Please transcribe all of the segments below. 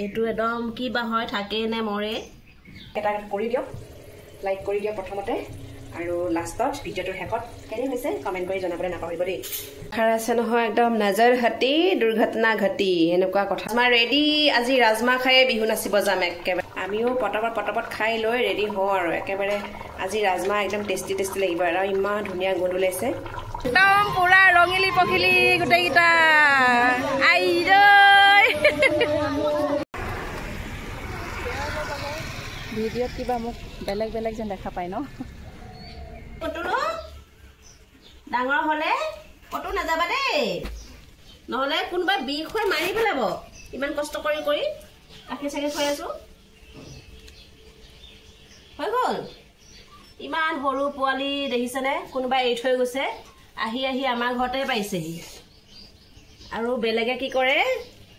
এইটো একদম কি বা হয় থাকে নে মৰে এটা কৰি দিয়ক লাইক কৰি দিয়ক প্ৰথমতে আৰু লাষ্টত ভিডিঅ'টোৰ শেষত কেনে হৈছে কমেণ্ট কৰি জনাবলৈ নাপাহৰিব দেই খাৰ আছে নহয় একদম নজৰ হাতি দুৰ্ঘটনা ঘটি এনেকুৱা কথা আমাৰ ৰেডি আজি ৰাজমা খায়ে বিহু নাচিব যাম একেবাৰে আমিও পটাপট খাই লৈ ৰেডি হওঁ আৰু একেবাৰে আজি ৰাজমা একদম টেষ্টি লাগিব আৰু ইমান ধুনীয়া গোন্ধ ওলাইছে একদম পুৰা ৰঙিলি পখিলি গোটেইকেইটা আই ভিডিঅ'ত কিবা মোক বেলেগ যেন দেখা পায় ন কটুলো ডাঙৰ হলে কটো নাযাবা দেই নহলে কোনোবা বিষ হৈ মাৰি পেলাব ইমান কষ্ট কৰি গাখীৰ চাখীৰ খুৱাই আছো হৈ গ'ল ইমান সৰু পোৱালি দেখিছেনে কোনোবা এৰি থৈ গৈছে আহি আমাৰ ঘৰতে পাইছেহি আৰু বেলেগে কি কৰে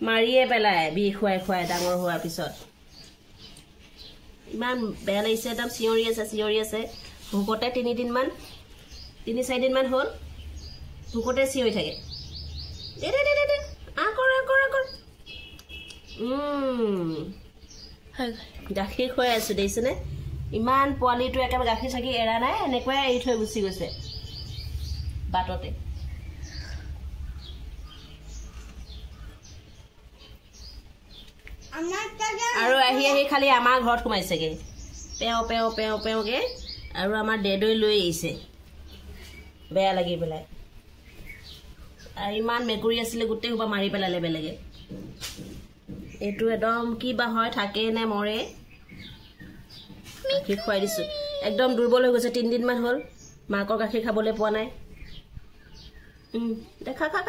মাৰিয়ে পেলায় বিষ খুৱাই ডাঙৰ হোৱাৰ পিছত ইমান বেয়া লাগিছে একদম চিঞৰি আছে ভোকতে 3-4 দিনমান হ'ল ভোকতে চিঞৰি থাকে গাখীৰ খুৱাই আছো দেখিছেনে ইমান পোৱালিটো একেবাৰে গাখীৰ চাখি এৰা নাই এনেকুৱাই এৰি থৈ গুচি গৈছে বাটতে আৰু আহি খালি আমাৰ ঘৰত সোমাইছেগে পেওকে আৰু আমাৰ ডেডৈ লৈ আহিছে বেয়া লাগি পেলাই আৰু ইমান মেকুৰী আছিলে গোটেই সোপা মাৰি পেলালে বেলেগে এইটো একদম কি বা হয় থাকে নে মৰে গাখীৰ খুৱাই দিছো একদম দুৰ্বল হৈ গৈছে 3 দিনমান হ'ল মাকৰ গাখীৰ খাবলৈ পোৱা নাই দেখা খা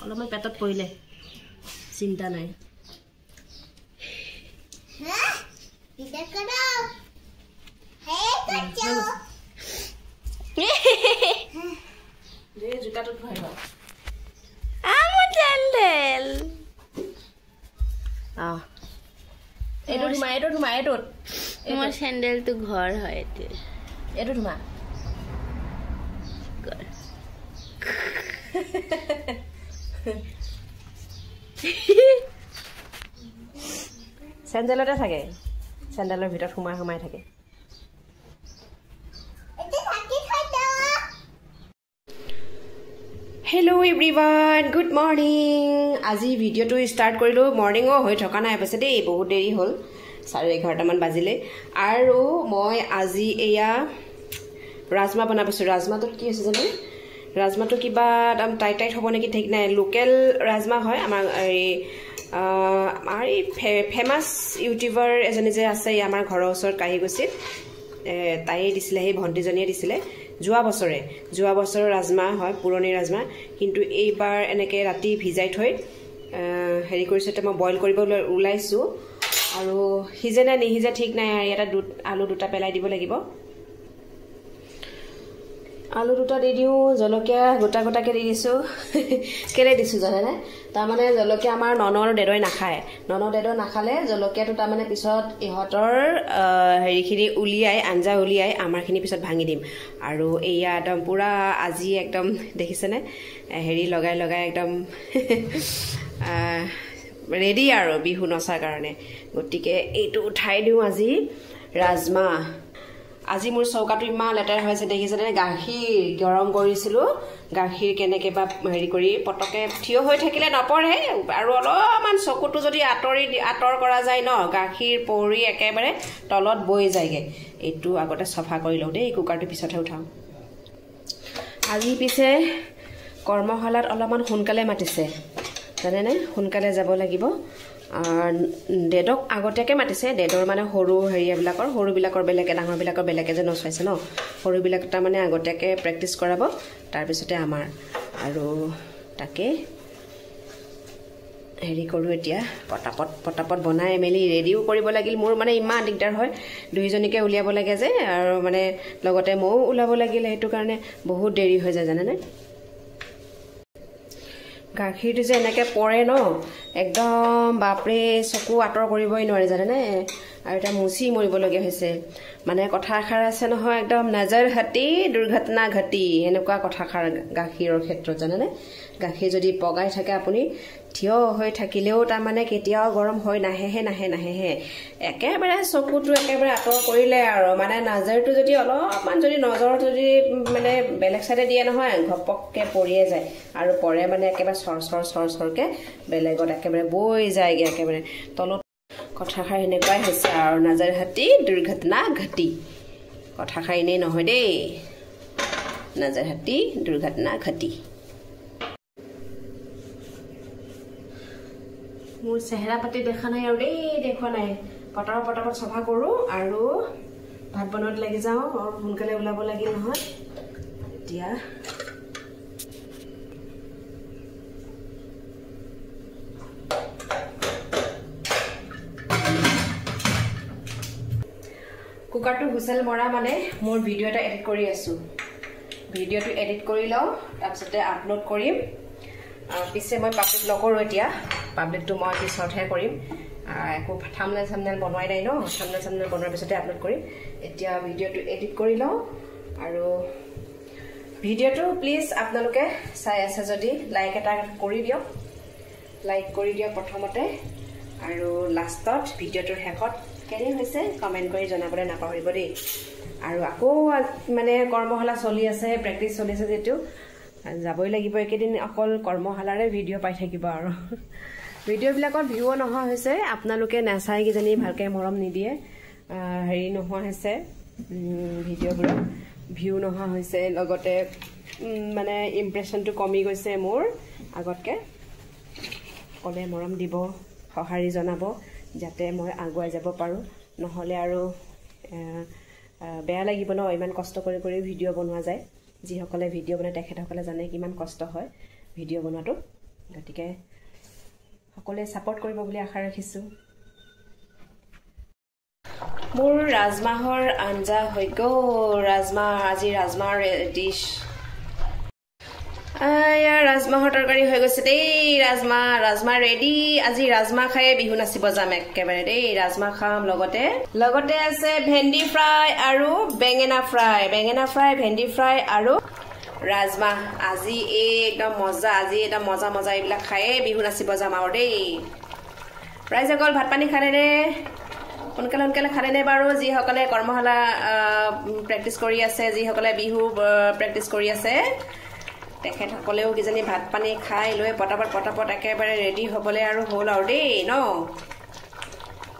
অলপমান পেটত পৰিলে চিন্তা নাই জোতাটোত ভৰাই লওঁ এইটো ধুমা মোৰ চেণ্ডেলটো ঘৰ হয় এইটো ধুমা চেণ্ডেলতে থাকে চেণ্ডেলৰ ভিতৰত সোমাই থাকে হেল্ল' এভৰিৱান গুড মৰ্ণিং আজি ভিডিঅ'টো ষ্টাৰ্ট কৰিলোঁ মৰ্ণিঙো হৈ থকা নাই পাইছে দেই বহুত দেৰি হ'ল 11:30 বাজিলে আৰু মই আজি এয়া ৰাজমা বনাইছোঁ ৰাজমাটোত কি হৈছে জানো ৰাজমাটো কিবা একদম টাইট হ'ব নেকি ঠিক নাই লোকেল ৰাজমা হয় আমাৰ এই ফেমাছ ইউটিউবাৰ এজনী যে আছে আমাৰ ঘৰৰ ওচৰত কাহিগুচিত তাইয়ে দিছিলে সেই ভণ্টিজনীয়ে দিছিলে যোৱা বছৰৰ ৰাজমা হয় পুৰণি ৰাজমা কিন্তু এইবাৰ এনেকৈ ৰাতি ভিজাই থৈ হেৰি কৰিছোঁ এতিয়া মই বইল কৰিবলৈ ওলাইছোঁ আৰু সিজে নে নিসিজে ঠিক নাই ইয়াতে আলু 2টা পেলাই দিব লাগিব আলু 2টা দি দিওঁ জলকীয়া গোটাকৈ দি দিছোঁ কেলে দিছোঁ জানেনে তাৰমানে জলকীয়া আমাৰ ননৰ ডেডৈ নাখায় নাখালে জলকীয়াটো তাৰমানে পিছত ইহঁতৰ হেৰিখিনি আঞ্জা উলিয়াই আমাৰখিনি পিছত ভাঙি দিম আৰু এয়া একদম পুৰা আজি একদম দেখিছেনে হেৰি লগাই একদম ৰেডি আৰু বিহু নচাৰ কাৰণে গতিকে এইটো উঠাই দিওঁ আজি ৰাজমা আজি মোৰ চৌকাটো ইমান লেতেৰা হৈছে দেখিছেনে গাখীৰ গৰম কৰিছিলোঁ গাখীৰ কেনেকৈ বা হেৰি কৰি পটকে থিয় হৈ থাকিলে নপৰে আৰু অলপমান চকুটো যদি আঁতৰ কৰা যায় ন গাখীৰ পৰি একেবাৰে তলত বৈ যায়গৈ এইটো আগতে চফা কৰি লওঁ দেই কুকাৰটো পিছতহে উঠাওঁ আজি পিছে কৰ্মশালাত অলপমান সোনকালে মাতিছে জানেনে সোনকালে যাব লাগিব ডেডক আগতীয়াকৈ মাতিছে ডেডৰ মানে সৰুবিলাকৰ বেলেগে ডাঙৰবিলাকৰ বেলেগে যে নচুৱাইছে ন সৰুবিলাক তাৰমানে আগতীয়াকৈ প্ৰেক্টিছ কৰাব তাৰপিছতে আমাৰ আৰু তাকে হেৰি কৰোঁ এতিয়া পটাপট বনাই মেলি ৰেডিও কৰিব লাগিল মোৰ মানে ইমান দিগদাৰ হয় দুইজনীকে উলিয়াব লাগে যে আৰু মানে লগতে ময়ো ওলাব লাগিল সেইটো কাৰণে বহুত দেৰি হৈ যায় জানেনে গাখীৰটো যে এনেকৈ পৰে ন একদম বাপৰে চকু আঁতৰ কৰিবই নোৱাৰে জানেনে আৰু এটা মুচি মৰিবলগীয়া হৈছে মানে কথাষাৰ আছে নহয় একদম নজৰ হাতি দুৰ্ঘটনা ঘটি এনেকুৱা কথাষাৰ গাখীৰৰ ক্ষেত্ৰত জানেনে গাখীৰ যদি পগাই থাকে আপুনি থিয় হৈ থাকিলেও তাৰমানে কেতিয়াও গৰম হৈ নাহে একেবাৰে চকুটো একেবাৰে আঁতৰ কৰিলে আৰু মানে নজৰটো যদি অলপমান যদি নজৰত যদি মানে বেলেগ চাইডে দিয়ে নহয় ঘপককে পৰিয়ে যায় আৰু পৰে মানে একেবাৰে চৰকে বেলেগত একেবাৰে বৈ যায়গে একেবাৰে তলত কথাষাৰ এনেকুৱাই হৈছে আৰু নজৰ হাতি দুৰ্ঘটনা ঘটি কথাষাৰ এনেই নহয় দেই নজৰ হাতি দুৰ্ঘটনা ঘটি মোৰ চেহেৰা পাতি দেখা নাই আৰু দেই দেখুৱা নাই পটাপট চফা কৰোঁ আৰু ভাত বনোৱাত লাগি যাওঁ আৰু সোনকালে ওলাব লাগিল নহয় এতিয়া কুকাৰটো হুইচেল মৰা মানে মোৰ ভিডিঅ' এটা এডিট কৰি আছোঁ ভিডিঅ'টো এডিট কৰি লওঁ তাৰপিছতে আপলোড কৰিম পিছে মই পাব্লিক নকৰোঁ এতিয়া পাব্লিকটো মই পিছতহে কৰিম একো থাম্বনেল বনোৱাই নাই ন থাম্বনেল বনোৱাৰ পিছতে আপলোড কৰিম এতিয়া ভিডিঅ'টো এডিট কৰি লওঁ আৰু ভিডিঅ'টো প্লিজ আপোনালোকে চাই আছে যদি লাইক এটা কৰি দিয়ক প্ৰথমতে আৰু লাষ্টত ভিডিঅ'টোৰ শেষত কেনে হৈছে কমেণ্ট কৰি জনাবলৈ নাপাহৰিব দেই আৰু আকৌ মানে কৰ্মশালা চলি আছে প্ৰেক্টিচ চলি আছে যেটো যাবই লাগিব একেদিন অকল কৰ্মশালাৰে ভিডিঅ' পাই থাকিব আৰু ভিডিঅ'বিলাকত ভিউ নোহোৱা হৈছে আপোনালোকে নাচাই কিজানি ভালকে মৰম নিদিয়ে হেৰি নোহোৱা হৈছে ভিডিঅ'বোৰত ভিউ নোহোৱা হৈছে লগতে মানে ইমপ্ৰেশ্যনটো কমি গৈছে মোৰ আগতকে সকলোৱে মৰম দিব সঁহাৰি জনাব যাতে মই আগুৱাই যাব পাৰোঁ নহ'লে আৰু বেয়া লাগিব ন ইমান কষ্ট কৰি ভিডিঅ' বনোৱা যায় যিসকলে ভিডিঅ' বনায় তেখেতসকলে জানে কিমান কষ্ট হয় ভিডিঅ' বনোৱাটো গতিকে সকলোৱে ছাপোৰ্ট কৰিব বুলি আশা ৰাখিছোঁ মোৰ ৰাজমাহৰ আঞ্জা হৈ গ'ল আজি ৰাজমাহৰ ডিছ ৰাজমাহৰ তৰকাৰী হৈ গৈছে দেই ৰাজমাহ ৰেডি আজি ৰাজমাহ খায়ে বিহু নাচিব যাম একেবাৰে দেই ৰাজমাহ খাম লগতে আছে ভেন্দি ফ্ৰাই আৰু বেঙেনা ফ্ৰাই ভেন্দি ফ্ৰাই আৰু ৰাজমাহ আজি একদম মজা এইবিলাক খায়ে বিহু নাচিব যাম আৰু দেই ৰাইজসকল ভাত পানী খালেনে সোনকালে খালেনে বাৰু যিসকলে কৰ্মশালা প্ৰেক্টিচ কৰি আছে যিসকলে বিহু প্ৰেক্টিচ কৰি আছে তেখেতসকলেও কিজানি ভাত পানী খাই লৈ পটাপট একেবাৰে ৰেডি হ'বলৈ আৰু হ'ল আৰু দেই ন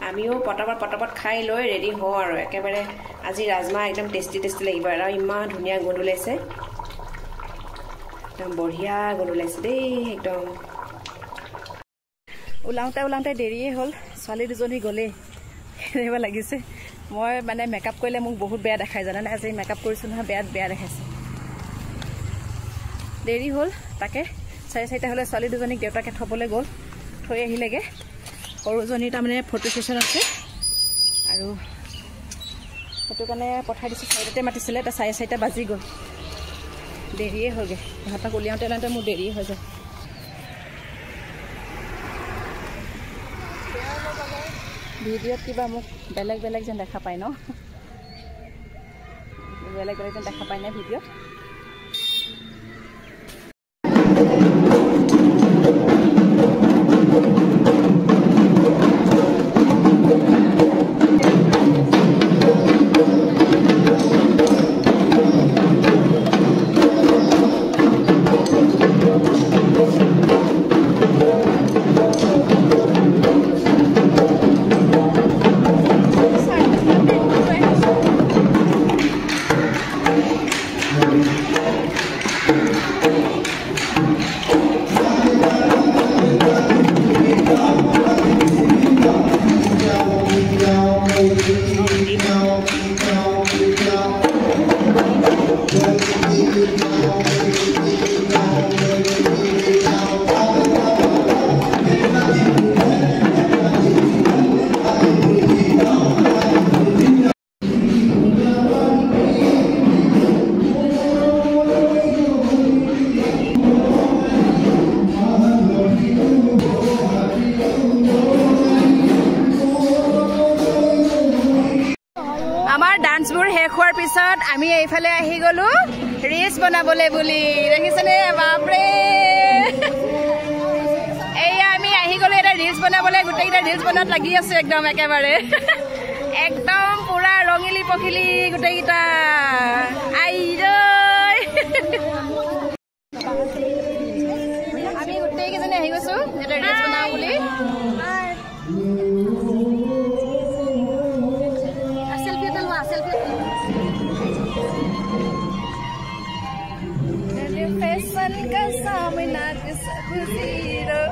আমিও পটাপট খাই লৈ ৰেডি হওঁ আৰু একেবাৰে আজি ৰাজমাহ একদম টেষ্টি লাগিব আৰু ইমান ধুনীয়া গোন্ধ ওলাইছে একদম বঢ়িয়া গোন্ধ ওলাইছে দেই একদম ওলাওঁতে দেৰিয়ে হ'ল ছোৱালী দুজনী গ'লেই এনেকুৱা লাগিছে মই মানে মেকআপ কৰিলে মোক বহুত বেয়া দেখাই জানানে আজি মেকআপ কৰিছোঁ নহয় বেয়া দেখাইছে দেৰি হ'ল তাকে 4:30 হ'লে ছোৱালী দুজনীক দেউতাকে থ'বলৈ গ'ল থৈ আহিলেগৈ সৰুজনী তাৰমানে ফটো ছেশ্যন আছে আৰু সেইটো কাৰণে পঠাই দিছোঁ 4টাতে মাতিছিলে এতিয়া 4:30 বাজি গ'ল দেৰিয়ে হ'লগৈ সিহঁতক উলিয়াওঁতে মোৰ দেৰিয়ে হৈ যায় ভিডিঅ'ত কিবা মোক বেলেগ যেন দেখা পায় ন বেলেগ যেন দেখা পায় নে ভিডিঅ'ত আমি এইফালে আহি গলো ৰিলছ বনাবলৈ বুলি দেখিছেনে বাপৰে এয়া আমি আহি গলো এটা ৰিলছ বনাবলৈ গোটেইকেইটা ৰিলছ বনাত লাগি আছো একদম একেবাৰে একদম পুৰা ৰঙিলি পখিলি গোটেইকেইটা আইৰৈ আমি গোটেইকেইজনী আহি গৈছো এটা ৰিলছ বনাওঁ বুলি Fashion ka saamna kis khusiro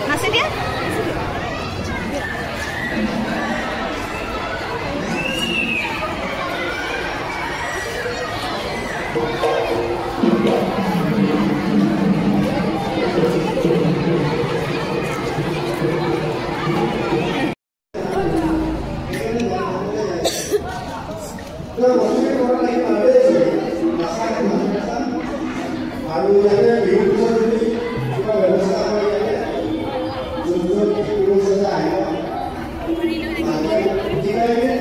Masih dia? Terima kasih.